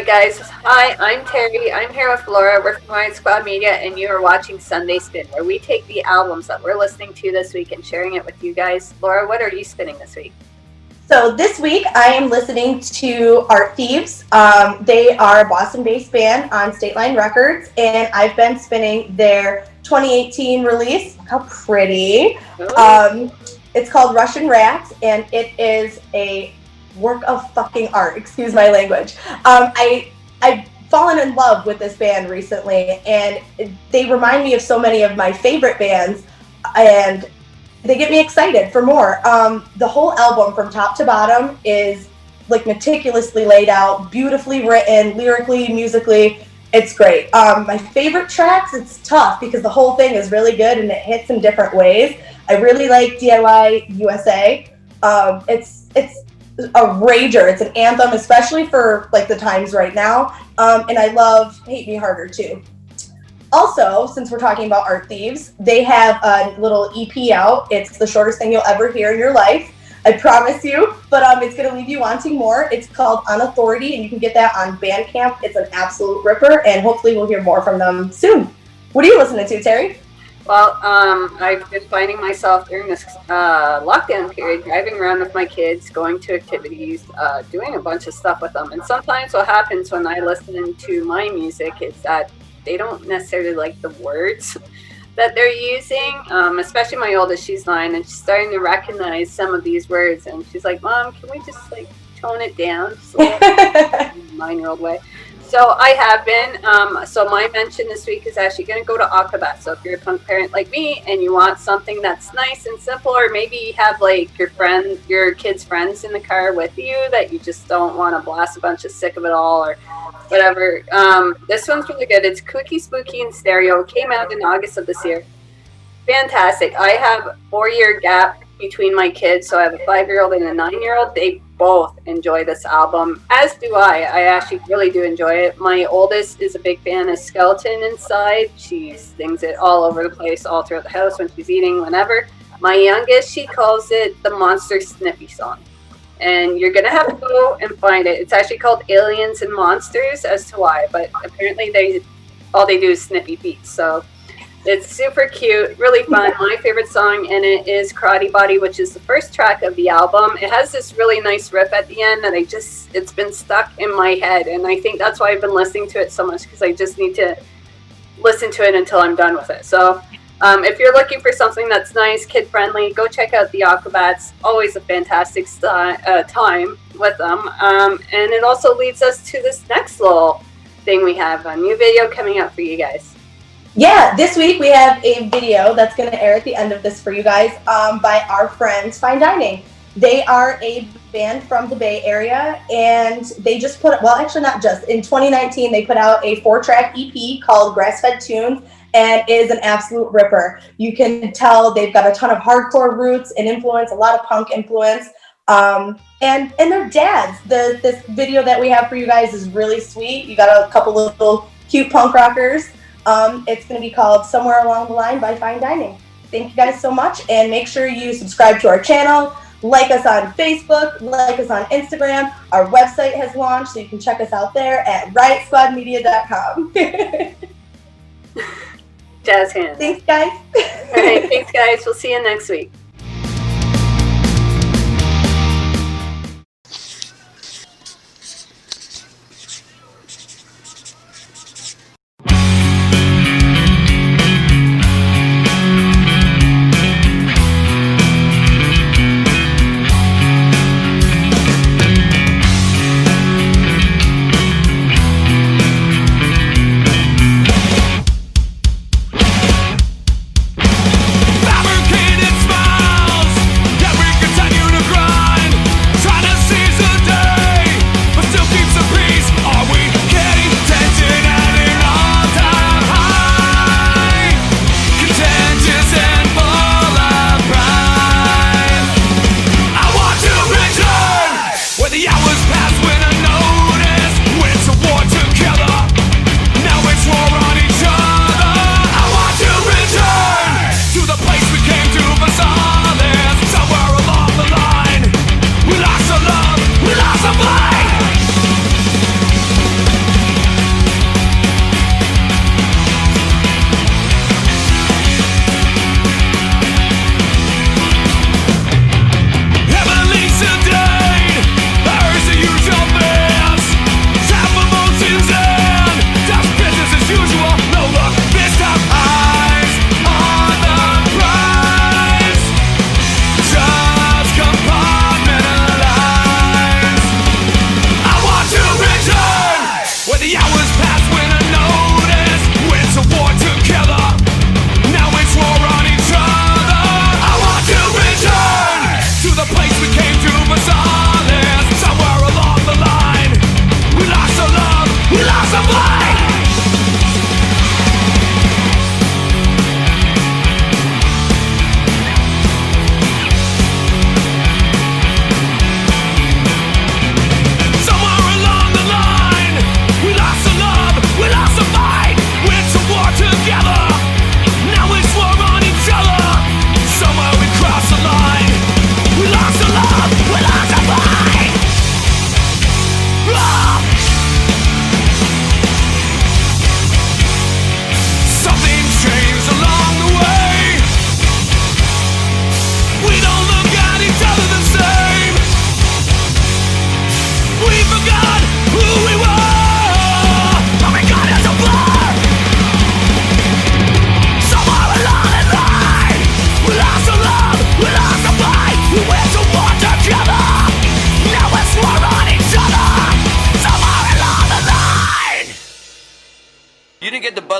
right, guys. Hi, I'm Terry. I'm here with Laura. We're from Art Squad Media, and you are watching Sunday Spin, where we take the albums that we're listening to this week and sharing it with you guys. Laura, what are you spinning this week? So this week I am listening to Art Thieves. They are a Boston-based band on State Line Records, and I've been spinning their 2018 release. How pretty! It's called Russian Rat, and it is a work of fucking art. Excuse my language. I've fallen in love with this band recently, and they remind me of so many of my favorite bands, and they get me excited for more. The whole album from top to bottom is like meticulously laid out, beautifully written, lyrically, musically. It's great. My favorite tracks, it's tough because the whole thing is really good and it hits in different ways. I really like DIY USA. It's a rager. It's an anthem, especially for like the times right now. And I love Hate Me Harder too. Also, since we're talking about Art Thieves, they have a little EP out. It's the shortest thing you'll ever hear in your life, I promise you, but it's going to leave you wanting more. It's called On Authority, and you can get that on Bandcamp. It's an absolute ripper, and hopefully we'll hear more from them soon. What are you listening to, Terry? Well, I've been finding myself during this lockdown period driving around with my kids, going to activities, doing a bunch of stuff with them. And sometimes what happens when I listen to my music is that they don't necessarily like the words that they're using, especially my oldest. She's 9, and she's starting to recognize some of these words. And she's like, Mom, can we just like tone it down? Just a little 9-year-old way. So I have been. So my mention this week is actually going to go to Aquabats. So if you're a punk parent like me and you want something that's nice and simple, or maybe you have like your kids' friends in the car with you that you just don't want to blast a bunch of Sick of It All or whatever. This one's really good. It's Kooky Stereo. It came out in August of this year. Fantastic. I have a 4-year gap between my kids, so I have a 5-year-old and a 9-year-old. They both enjoy this album, as do I. I actually really do enjoy it. My oldest is a big fan of Skeleton Inside. She sings it all over the place, all throughout the house, when she's eating, whenever. My youngest, she calls it the Monster Snippy song. And you're going to have to go and find it. It's actually called Aliens and Monsters, as to why. But apparently all they do is snippy feet. So it's super cute, really fun. My favorite song in it is Karate Body, which is the first track of the album. It has this really nice riff at the end that it's been stuck in my head. And I think that's why I've been listening to it so much, because I just need to listen to it until I'm done with it. So if you're looking for something that's nice, kid-friendly, go check out the Aquabats. Always a fantastic time with them. And it also leads us to this next little thing we have, a new video coming out for you guys. Yeah, this week we have a video that's going to air at the end of this for you guys by our friends Fine Dining. They are a band from the Bay Area, and they just in 2019 they put out a 4-track EP called Grass-Fed Tunes, and it is an absolute ripper. You can tell they've got a ton of hardcore roots and influence, a lot of punk influence, and they're dads. This video that we have for you guys is really sweet. You got a couple little cute punk rockers. It's going to be called Somewhere Along the Line by Fine Dining. Thank you guys so much, and make sure you subscribe to our channel, like us on Facebook, like us on Instagram. Our website has launched, so you can check us out there at riotSquadMedia.com. Jazz hands. Thanks, guys. All right, thanks, guys. We'll see you next week. Fabricated smile.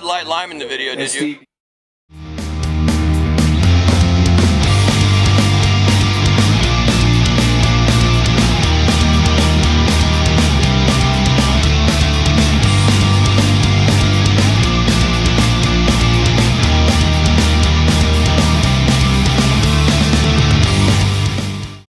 Bud Light Lime in the video, did you?